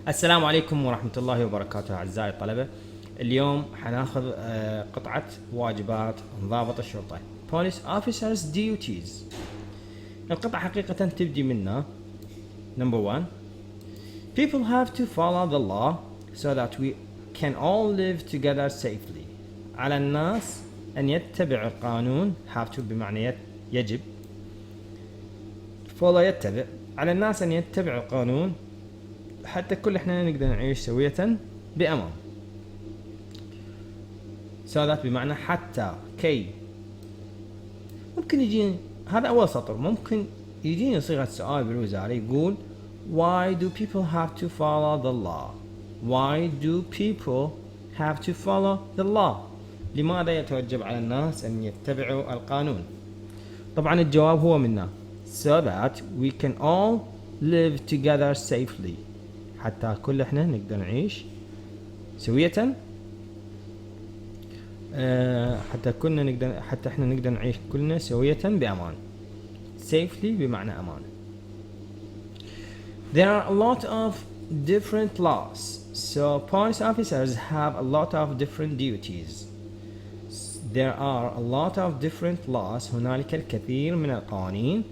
السلام عليكم ورحمة الله وبركاته أعزائي الطلبة. اليوم حناخذ قطعة واجبات ضابط الشرطة Police Officers Duties. القطعة حقيقة تبدي منا Number 1. People have to follow the law so that we can all live together safely. على الناس أن يتبع القانون. have to بمعنى يجب. follow يتبع. على الناس أن يتبعوا القانون حتى كل احنا نقدر نعيش سوية بأمان. so that بمعنى حتى كي. ممكن يجيني هذا أول سطر، ممكن يجيني صيغة سؤال بالوزاري يقول why do people have to follow the law? Why do people have to follow the law? لماذا يتوجب على الناس أن يتبعوا القانون؟ طبعا الجواب هو منا so that we can all live together safely. حتى كل احنا نقدر نعيش سوية. حتى احنا نقدر نعيش كلنا سوية بأمان. safely بمعنى أمان. There are a lot of different laws, so police officers have a lot of different duties. There are a lot of different laws. هنالك الكثير من القوانين.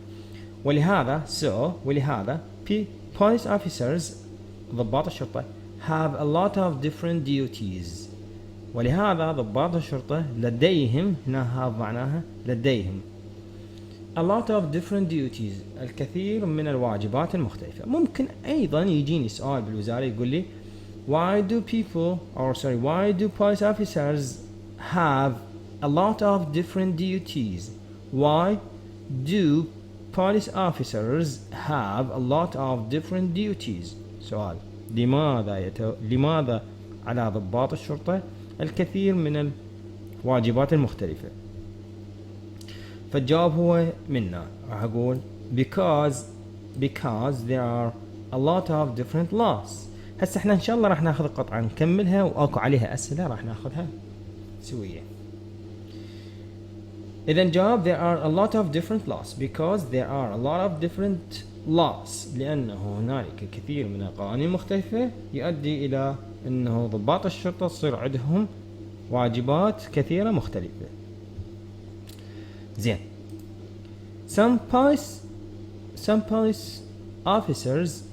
ولهذا police officers ضباط الشرطة have a lot of different duties. ولهذا ضباط الشرطة لديهم، هنا have معناها لديهم a lot of different duties، الكثير من الواجبات المختلفة. ممكن أيضا يجيني سؤال بالوزارة يقول لي why do police officers have a lot of different duties? Why do police officers have a lot of different duties? سؤال لماذا على ضباط الشرطة الكثير من الواجبات المختلفة؟ فالجواب هو منا راح أقول because there are a lot of different laws. هسه احنا إن شاء الله راح ناخذ قطعة نكملها وأكو عليها أسئلة راح ناخذها سوية. إذا جواب there are a lot of different laws because there are a lot of different laws، لأنه هنالك الكثير من القوانين المختلفة يؤدي إلى أنه ضباط الشرطة تصير عندهم واجبات كثيرة مختلفة. زين. Some police officers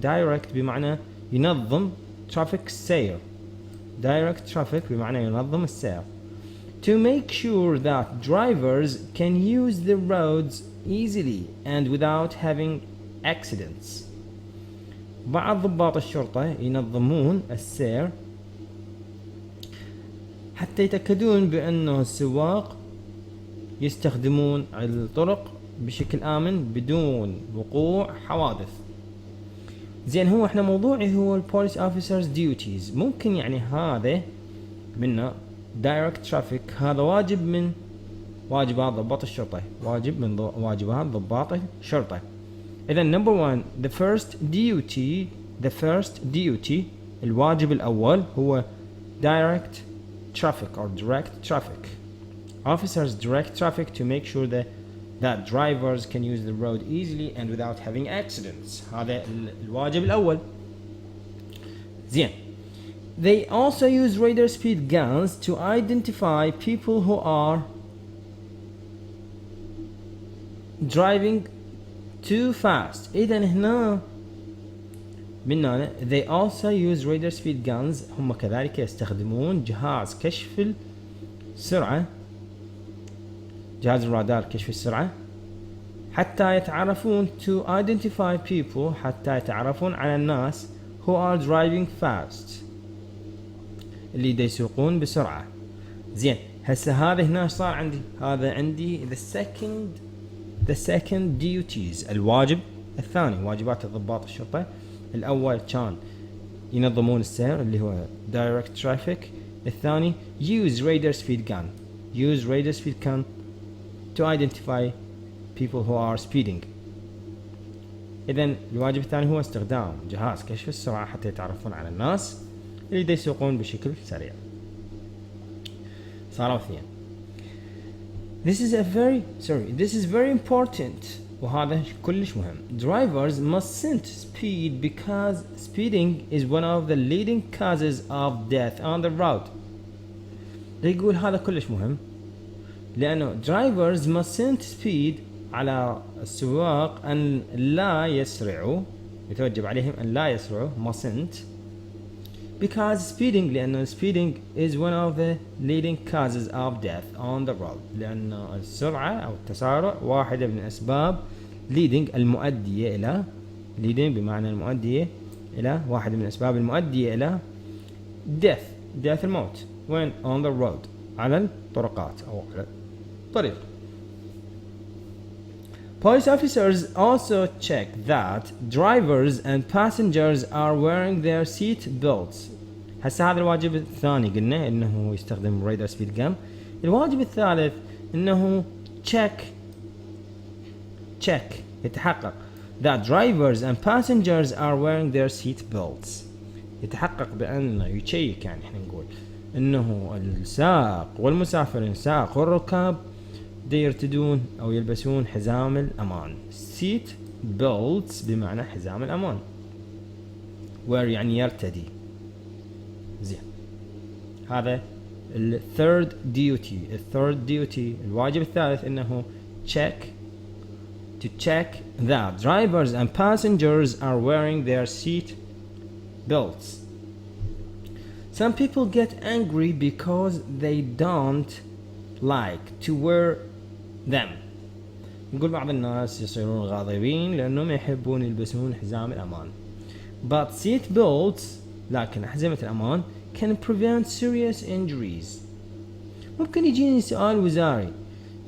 direct بمعنى ينظم traffic السير. direct traffic بمعنى ينظم السير. To make sure that drivers can use the roads easily and without having accidents. بعض ضباط الشرطة ينظمون السير حتى يتأكدون بأنه السواق يستخدمون الطرق بشكل آمن بدون وقوع حوادث. زين، هو احنا موضوعي هو البوليس officers duties. ممكن يعني هذا منا direct traffic، هذا واجب من واجبات ضباط الشرطة، واجب من واجبات ضباط الشرطة. إذا number 1 the first duty الواجب الأول هو direct traffic or direct traffic. Officers direct traffic to make sure that drivers can use the road easily and without having accidents. هذا الواجب الأول. زين. They also use radar speed guns to identify people who are driving too fast. إذا هنا مننا they also use radar speed guns، هم كذلك يستخدمون جهاز كشف السرعة، جهاز الرادار كشف السرعة، حتى يتعرفون to identify people، حتى يتعرفون على الناس who are driving fast، اللي دا يسوقون بسرعة. زين، هسه هذا هنا صار عندي، هذا عندي the second duties، الواجب الثاني، واجبات الضباط الشرطة. الأول كان ينظمون السير اللي هو direct traffic. الثاني use radar speed gun to identify people who are speeding. إذن الواجب الثاني هو استخدام جهاز كشف السرعة حتى يتعرفون على الناس اللي دا يسوقون بشكل سريع. صاروا اثنين. This is very important وهذا كلش مهم. Drivers mustn't speed because speeding is one of the leading causes of death on the road. يقول هذا كلش مهم لأنه drivers mustn't speed على السواق أن لا يسرعوا، يتوجب عليهم أن لا يسرعوا mustn't because speeding لأنه speeding is one of the leading causes of death on the road، لأن السرعة أو التسارع واحدة من أسباب leading المؤدية إلى leading بمعنى المؤدية إلى واحدة من الأسباب المؤدية إلى death الموت. when on the road على الطرقات أو على الطريق. Police officers also check that drivers and passengers are wearing their seat belts. هسه هذا الواجب الثاني قلنا انه يستخدم radar speed gun. الواجب الثالث انه check يتحقق that drivers and passengers are wearing their seat belts. يتحقق بأنه يشيك، يعني احنا نقول انه السائق والمسافرين السائق والركاب يرتدون او يلبسون حزام الامان. seat belts بمعنى حزام الامان. wear يعني يرتدي. زين، هذا third duty الواجب الثالث انه to check that drivers and passengers are wearing their seat belts. Some people get angry because they don't like to wear them. نقول بعض الناس يصيرون غاضبين لأنهم يحبون يلبسون حزام الأمان. But seat belts لكن أحزمة الأمان can prevent serious injuries. ممكن يجيني سؤال وزاري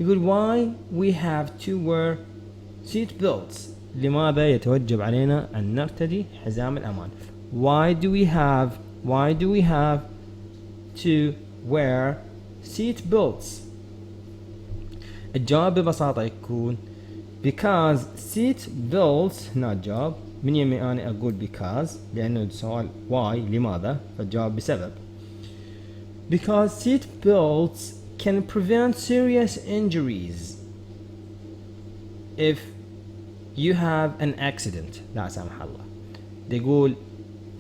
يقول why we have to wear seat belts. لماذا يتوجب علينا أن نرتدي حزام الأمان؟ Why do we have to wear seat belts؟ الجواب ببساطة يكون because seat belts هنا جواب من يمي أنا أقول because لأنه السؤال why لماذا، فالجواب بسبب. because seat belts can prevent serious injuries if you have an accident. لا سامح الله، يقول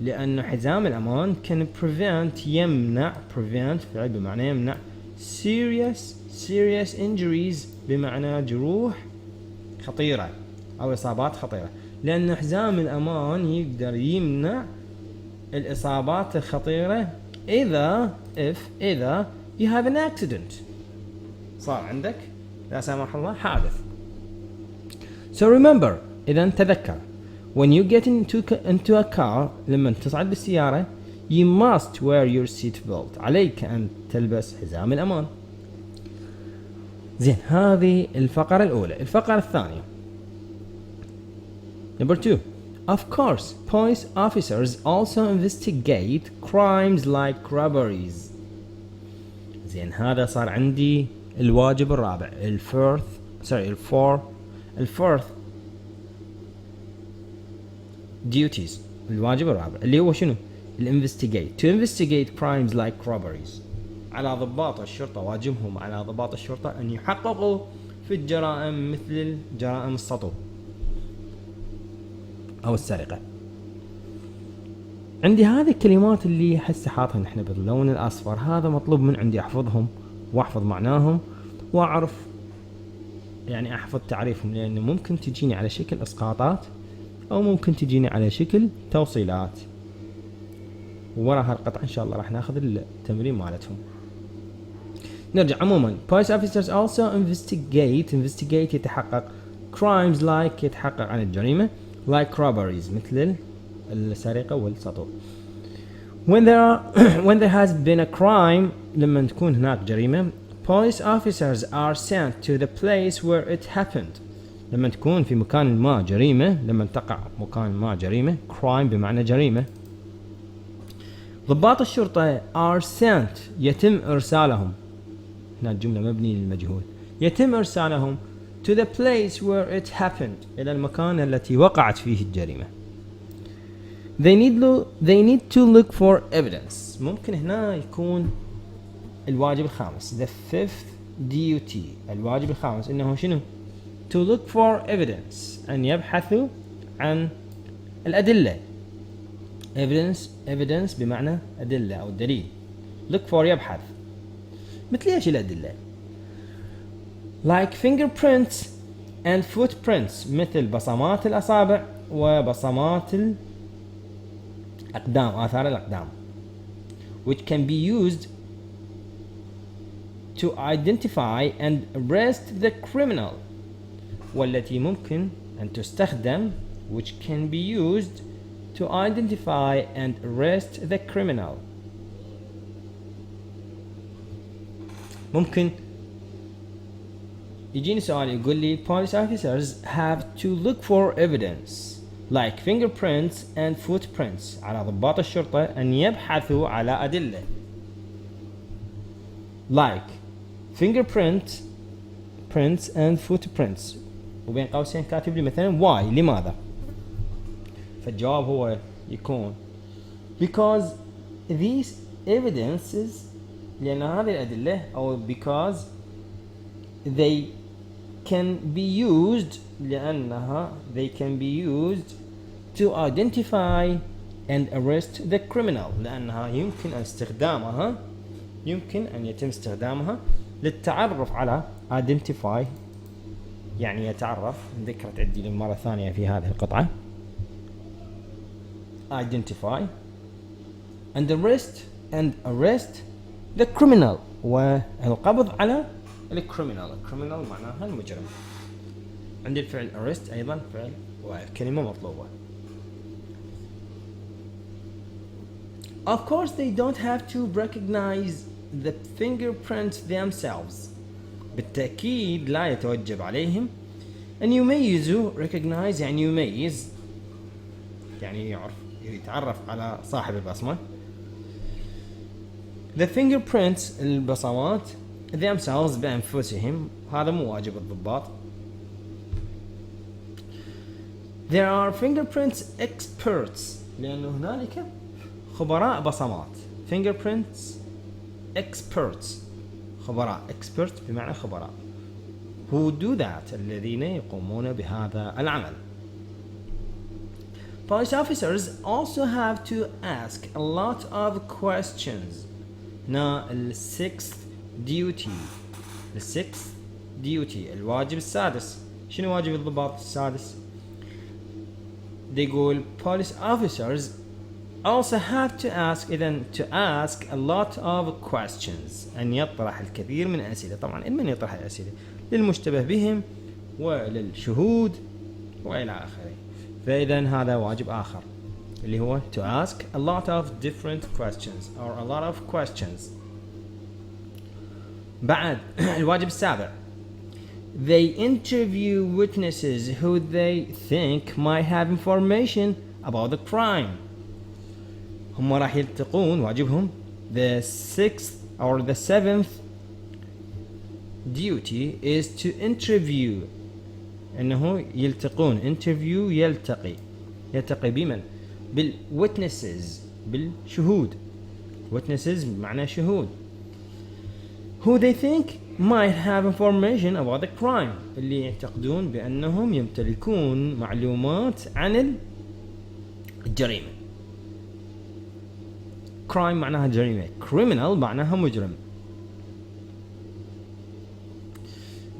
لأنه حزام الأمان can prevent يمنع prevent فعل بمعنى يمنع serious injuries بمعنى جروح خطيرة أو إصابات خطيرة، لأن حزام الأمان يقدر يمنع الإصابات الخطيرة إذا you have an accident، صار عندك لا سامح الله حادث. So remember، إذا تذكر when you get into a car لما تصعد بالسيارة you must wear your seat belt. عليك أن تلبس حزام الأمان. زين، هذه الفقرة الأولى. الفقرة الثانية number 2. Of course, police officers also investigate crimes like robberies. زين، هذا صار عندي الواجب الرابع الفورث duties. الواجب الرابع اللي هو شنو؟ to investigate crimes like robberies. على ضباط الشرطة، واجبهم على ضباط الشرطة أن يحققوا في الجرائم مثل جرائم السطو أو السرقة. عندي هذه الكلمات اللي هسه حاطها نحن باللون الأصفر، هذا مطلوب من عندي أحفظهم وأحفظ معناهم وأعرف يعني أحفظ تعريفهم، لأنه ممكن تجيني على شكل إسقاطات أو ممكن تجيني على شكل توصيلات. ووراء هالقطعة إن شاء الله راح ناخذ التمرين مالتهم. نرجع. عموما police officers also investigate يتحقق crimes like يتحقق عن الجريمة like robberies مثل السرقة والسطو. when there has been a crime لما تكون هناك جريمة police officers are sent to the place where it happened. لما تكون في مكان ما جريمة، لما تقع مكان ما جريمة crime بمعنى جريمة. ضباط الشرطة are sent يتم إرسالهم، هنا الجملة مبني للمجهول، يتم إرسالهم to the place where it happened إلى المكان التي وقعت فيه الجريمة. they need to look for evidence. ممكن هنا يكون الواجب الخامس the fifth duty. الواجب الخامس إنه شنو؟ to look for evidence أن يبحثوا عن الأدلة. evidence بمعنى أدلة أو دليل. look for يبحث. مثل ايش الأدلة؟ like fingerprints and footprints مثل بصمات الأصابع وبصمات الأقدام آثار الأقدام which can be used to identify and arrest the criminal والتي ممكن أن تستخدم which can be used to identify and arrest the criminal. ممكن يجيني سؤال يقول لي police officers have to look for evidence like fingerprints and footprints على ضباط الشرطة أن يبحثوا على أدلة like fingerprints and footprints وبين قوسين كاتب لي مثلا why لماذا. فالجواب هو يكون because these evidences لأن هذه الأدلة أو because they can be used لأنها they can be used to identify and arrest the criminal لأنها يمكن أن يتم استخدامها للتعرف على identify يعني يتعرف. ذكرت عندي للمرة ثانية في هذه القطعة identify and arrest the criminal والقبض على الكريمنال. الكريمنال معناها المجرم. عند الفعل arrest أيضا فعل وكلمة مطلوبة. Of course they don't have to recognize the fingerprints themselves. بالتأكيد لا يتوجب عليهم أن يميزوا recognize يعني يميز يعني يتعرف على صاحب البصمة. The fingerprints البصمات themselves بأنفسهم هذا مو واجب الضباط. There are fingerprints experts لأنه هنالك خبراء بصمات. fingerprints experts خبراء expert بمعنى خبراء who do that الذين يقومون بهذا العمل. Police officers also have to ask a lot of questions. هنا sixth duty الواجب السادس. شنو واجب الضباط السادس؟ يقول police officers also have to ask a lot of questions أن يطرح الكثير من الأسئلة. طبعا من يطرح الأسئلة؟ للمشتبه بهم وللشهود وإلى آخره. فإذا هذا واجب آخر اللي هو to ask a lot of different questions or a lot of questions. بعد الواجب السابع they interview witnesses who they think might have information about the crime. هم راح يلتقون واجبهم the sixth or the seventh duty is to interview انه يلتقون interview يلتقي بمن؟ بالwitnesses بالشهود. witnesses معنى شهود who they think might have information about the crime اللي يعتقدون بأنهم يمتلكون معلومات عن الجريمة. crime معناها جريمة criminal معناها مجرم.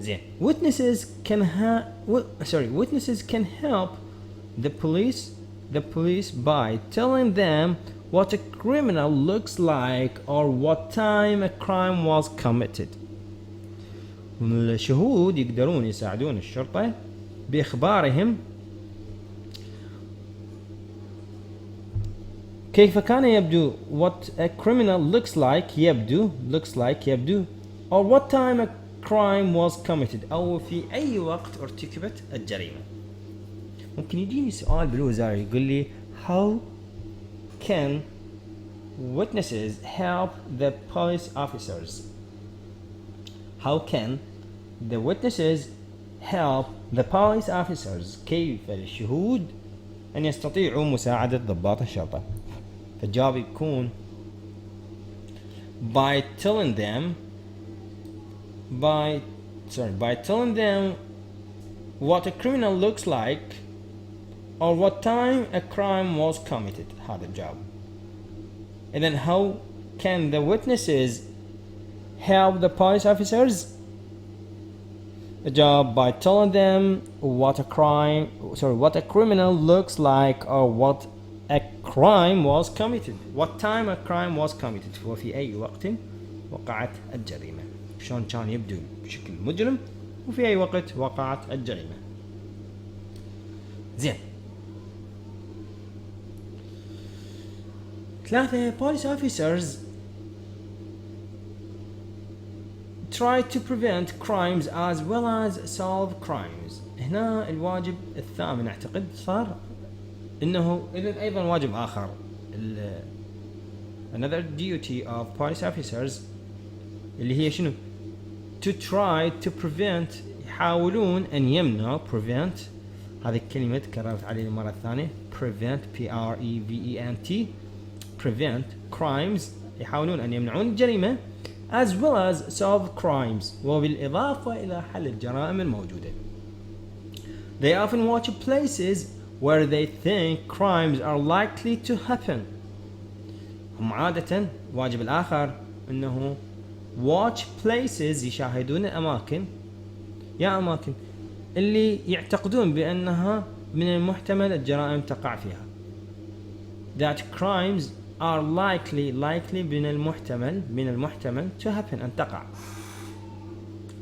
زين witnesses can help the police by telling them what a criminal looks like or what time a crime was committed. الشهود يقدرون يساعدون الشرطة بإخبارهم كيف كان يبدو what a criminal looks like يبدو or what time a crime was committed أو في أي وقت ارتكبت الجريمة. ممكن يجيني سؤال بالوزارة يقول لي how can witnesses help the police officers? How can the witnesses help the police officers? كيف الشهود أن يستطيعوا مساعدة ضباط الشرطة؟ فالجواب يكون by telling them what a criminal looks like or what time a crime was committed. هذا الجواب. إذن how can the witnesses help the police officers? Job by telling them what a criminal looks like or what a crime was committed. What time a crime was committed. وفي أي وقت وقعت الجريمة. شلون كان يبدو بشكل مجرم وفي أي وقت وقعت الجريمة. زين. 3 police officers try to prevent crimes as well as solve crimes. هنا الواجب الثامن اعتقد صار انه اذا ايضا واجب اخر another duty of police officers اللي هي شنو؟ to try to prevent يحاولون ان يمنعوا prevent هذه الكلمة تكررت علي المرة الثانية prevent prevent prevent crimes يحاولون ان يمنعون الجريمة as well as solve crimes وبالإضافة إلى حل الجرائم الموجودة. They often watch places where they think crimes are likely to happen. هم عادة واجب الآخر أنه watch places يشاهدون أماكن أماكن اللي يعتقدون بأنها من المحتمل الجرائم تقع فيها. That crimes are likely من المحتمل to happen أن تقع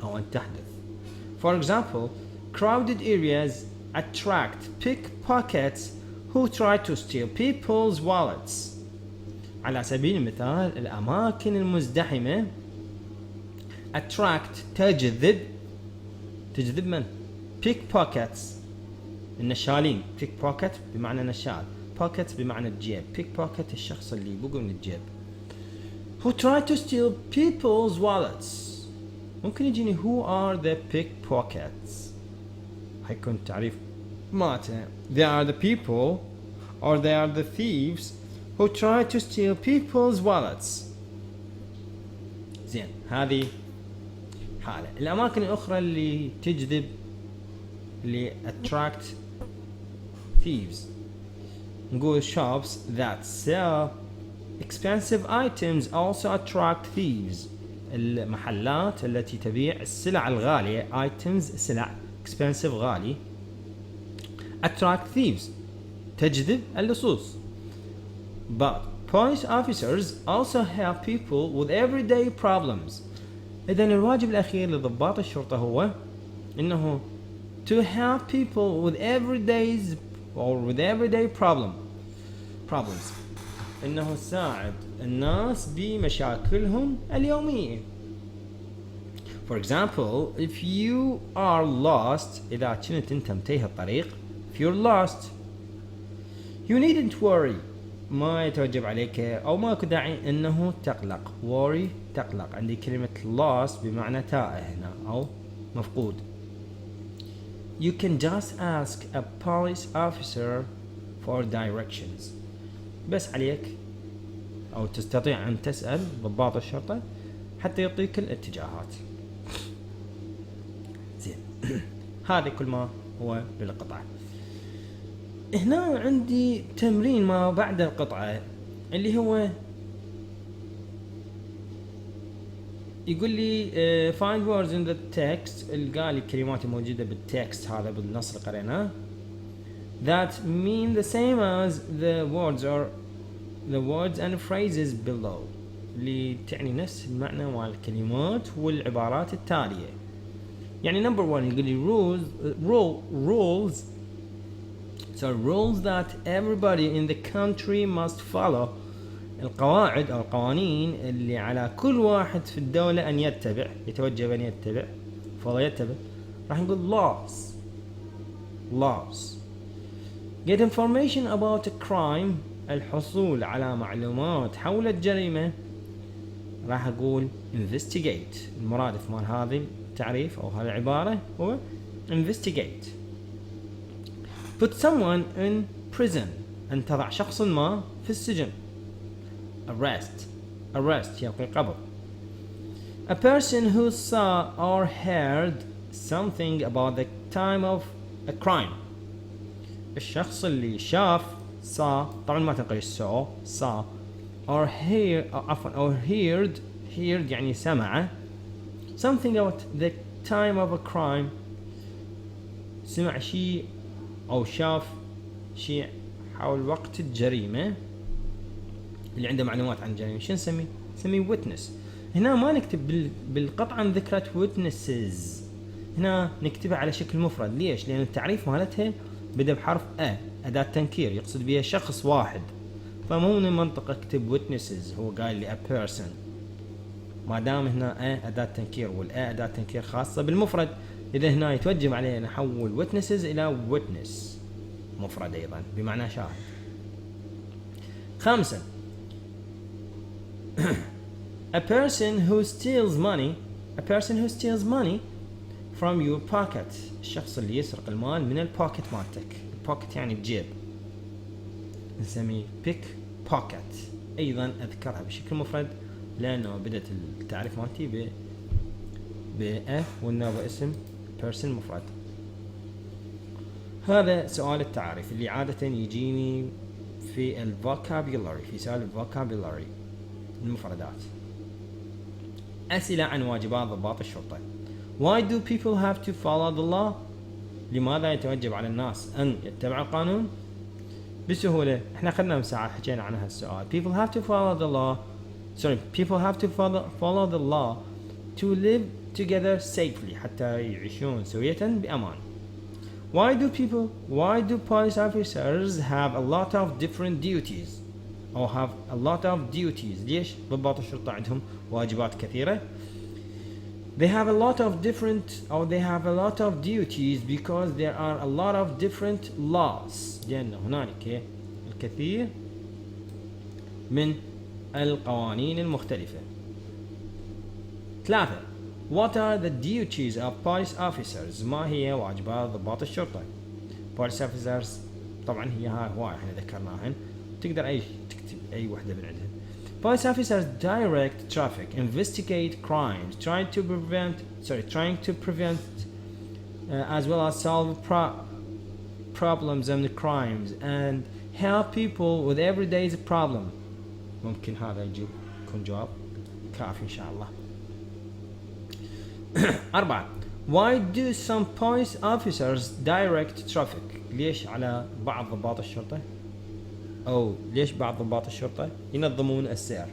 أو أن تحدث. For example, crowded areas attract pickpockets who try to steal people's wallets. على سبيل المثال الأماكن المزدحمة attract تجذب من؟ pickpockets النشالين. pickpocket بمعنى نشال pocket بمعنى الجيب. pickpocket الشخص اللي يبقى من الجيب. who try to steal people's wallets. ممكن يجيني who are the pickpockets حيكون تعريف ماته. they are the people or they are the thieves who try to steal people's wallets. زين هذه حالة. الأماكن الأخرى اللي تجذب اللي attract thieves نقول shops that sell expensive items also attract thieves. المحلات التي تبيع السلع الغالية items سلع expensive غالي attract thieves تجذب اللصوص. But police officers also help people with everyday problems. إذن الواجب الأخير لضباط الشرطة هو إنه to help people with everyday problems إنه تساعد الناس بمشاكلهم اليومية. For example, if you are lost إذا كنت أنت متيه الطريق if you're lost you needn't worry ما يتوجب عليك أو ماكو داعي إنه تقلق. worry تقلق. عندي كلمة lost بمعنى تائه هنا أو مفقود. You can just ask a police officer for directions. بس عليك أو تستطيع أن تسأل ضباط الشرطة حتى يعطيك الاتجاهات. زين هذا كل ما هو للقطعة. هنا عندي تمرين ما بعد القطعة اللي هو يقول لي find words in the text قال لي الكلمات الموجودة بالتكست هذا بالنص اللي قريناه that mean the same as the words and phrases below اللي تعني نفس المعنى مع الكلمات والعبارات التالية. يعني number 1 يقول لي rules that everybody in the country must follow. القواعد أو القوانين اللي على كل واحد في الدولة أن يتوجب أن يتبع يتبع راح نقول laws. Get information about a crime الحصول على معلومات حول الجريمة راح أقول investigate. المرادف مال هذه التعريف أو هذه العبارة هو investigate. Put someone in prison أن تضع شخص ما في السجن. arrest يلقي قبض. A person who saw or heard something about the time of a crime. الشخص اللي شاف saw، طبعا ما تنقل saw or heard يعني سمع something about the time of a crime. سمع شيء أو شاف شيء حول وقت الجريمة، اللي عنده معلومات عن الجريمة. شو نسميه witness. هنا ما نكتب بالقطعة ذكرت witnesses، هنا نكتبها على شكل مفرد. ليش؟ لأن التعريف مالتها بدأ بحرف أداة تنكير يقصد بها شخص واحد، فمو من المنطق اكتب witnesses. هو قايل لي a person، ما دام هنا أداة تنكير أداة تنكير خاصة بالمفرد، إذا هنا يتوجب علينا نحول witnesses إلى witness مفرد أيضا بمعنى شاهد. خامسا a person who steals money from your pocket. الشخص اللي يسرق المال من البوكيت مالتك. البوكيت يعني الجيب، نسميه pick pocket. أيضا أذكرها بشكل مفرد لأنه بدأت التعريف مالتي ب والنوبة اسم person مفرد. هذا سؤال التعريف اللي عادة يجيني في الفوكابيولاري، في سؤال الفوكابيولاري المفردات. أسئلة عن واجبات ضباط الشرطة. Why do people have to follow the law؟ لماذا يتوجب على الناس أن يتبعوا القانون؟ بسهولة، احنا خدنا مساعة حكينا عن هالسؤال. People have to follow the law. People have to follow the law to live together safely، حتى يعيشون سوية بأمان. Why do police officers have a lot of different duties or have a lot of duties؟ ليش ضباط الشرطة عندهم واجبات كثيرة؟ They have a lot of duties because there are a lot of different laws. لأن هنالك الكثير من القوانين المختلفة. 3. What are the duties of police officers؟ ما هي واجبات ضباط الشرطة؟ police officers طبعا هي هواي احنا ذكرناهن، تقدر تكتب أي وحدة من عندهن. Police officers direct traffic, investigate crimes, trying to prevent as well as solve problems and crimes and help people with everyday's problem. ممكن هذا يكون جواب كافي إن شاء الله. 4. Why do some police officers direct traffic؟ ليش على بعض ضباط الشرطة أو ليش بعض ضباط الشرطة ينظمون السير؟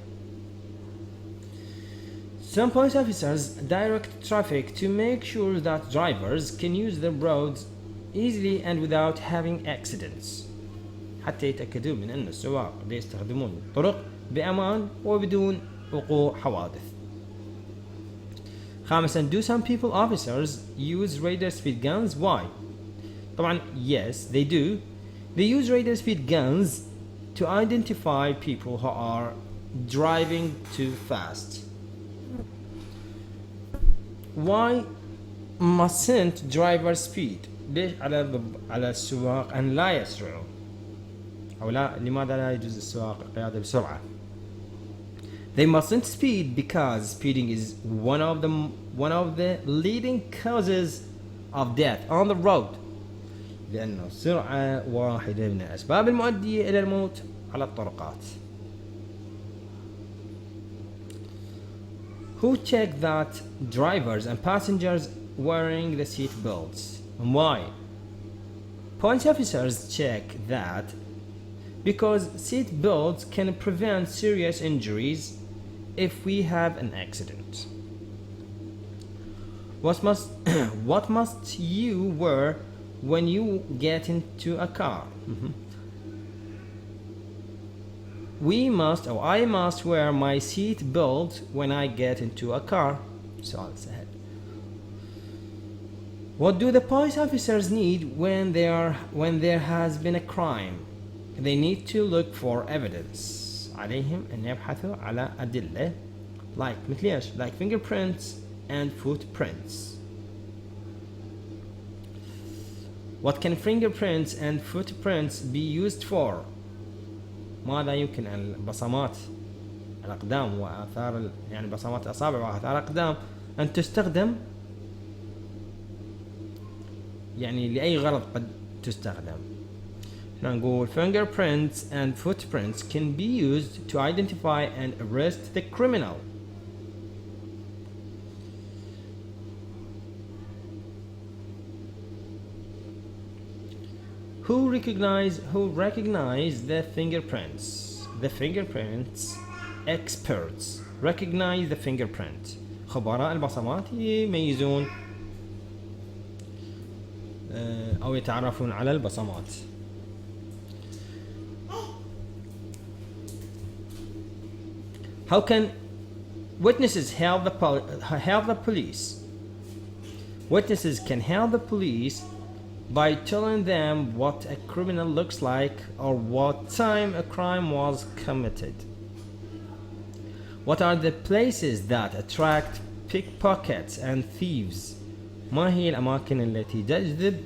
Some police officers direct traffic to make sure that drivers can use the roads easily and without having accidents. حتى يتأكدون من أن السواق يستخدمون الطرق بأمان وبدون وقوع حوادث. 5. Do some people officers use radar speed guns؟ Why؟ طبعا yes they do. They use radar speed guns to identify people who are driving too fast. Why mustn't drivers speed؟ ليش على السواق أن لا يسرعوا أو لماذا لا يجوز السواق القيادة بسرعة؟ They mustn't speed because speeding is one of the leading causes of death on the road. لأنه السرعة واحدة من الأسباب المؤدية إلى الموت على الطرقات. Who check that drivers and passengers wearing the seat belts? And why? Police officers check that because seat belts can prevent serious injuries if we have an accident. What must you wear when you get into a car? I must wear my seat belt when I get into a car. سؤال سهل. What do the police officers need when there has been a crime? They need to look for evidence. عليهم أن يبحثوا على أدلة مثل إيش؟ like fingerprints and footprints. What can fingerprints and footprints be used for؟ ماذا يمكن البصمات الأقدام وآثار يعني بصمات الأصابع وآثار الأقدام أن تستخدم يعني لأي غرض قد تستخدم. نقول fingerprints and footprints can be used to identify and arrest the criminal. Who recognize the fingerprints? The fingerprints experts recognize the fingerprint. خبراء البصمات يميزون أو يتعرفون على البصمات. How can witnesses help the police? Witnesses can help the police by telling them what a criminal looks like or what time a crime was committed. What are the places that attract pickpockets and thieves? ما هي الأماكن التي تجذب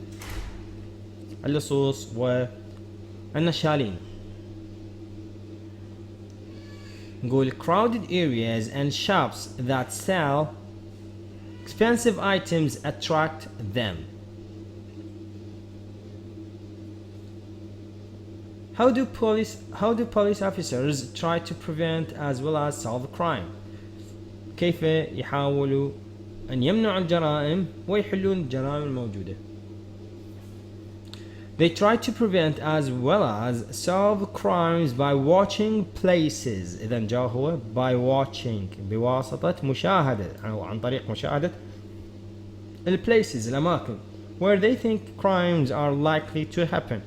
اللصوص والنشالين؟ نقول crowded areas and shops that sell expensive items attract them. How do police officers try to prevent as well as solve crime? كيف يحاولوا أن يمنعوا الجرائم ويحلون الجرائم الموجودة؟ They try to prevent as well as solve crimes by watching places. إذا جاء هو by watching بواسطة مشاهدة أو عن طريق مشاهدة places الأماكن where they think crimes are likely to happen.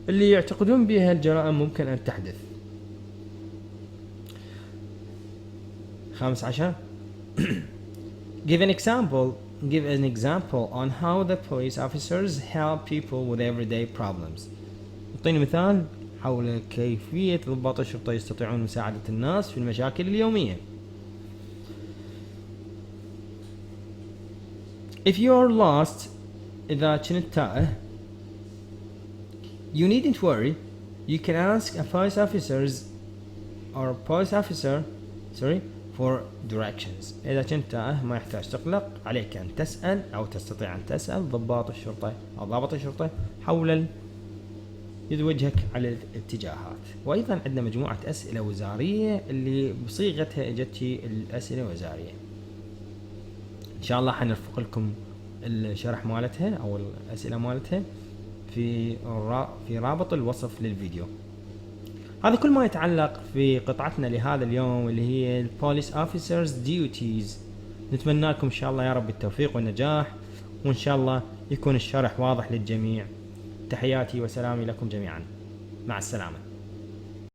اللي يعتقدون بها الجرائم ممكن أن تحدث. 15 Give an example on how the police officers help people with everyday problems. اعطيني مثال حول كيفية ضباط الشرطة يستطيعون مساعدة الناس في المشاكل اليومية. If you are lost, إذا كنت تائه, you needn't worry. You can ask a police officer for directions. إذا كنت تائه ما يحتاج تقلق، عليك أن تسأل أو تستطيع أن تسأل ضباط الشرطة أو ضابط الشرطة حول يوجهك على الاتجاهات. وأيضا عندنا مجموعة أسئلة وزارية اللي بصيغتها اجتي الأسئلة الوزارية. إن شاء الله حنرفق لكم الشرح مالتها أو الأسئلة مالتها في رابط الوصف للفيديو. هذا كل ما يتعلق في قطعتنا لهذا اليوم اللي هي Police Officers Duties. نتمنى لكم إن شاء الله يا رب التوفيق والنجاح، وإن شاء الله يكون الشرح واضح للجميع. تحياتي وسلامي لكم جميعا، مع السلامة.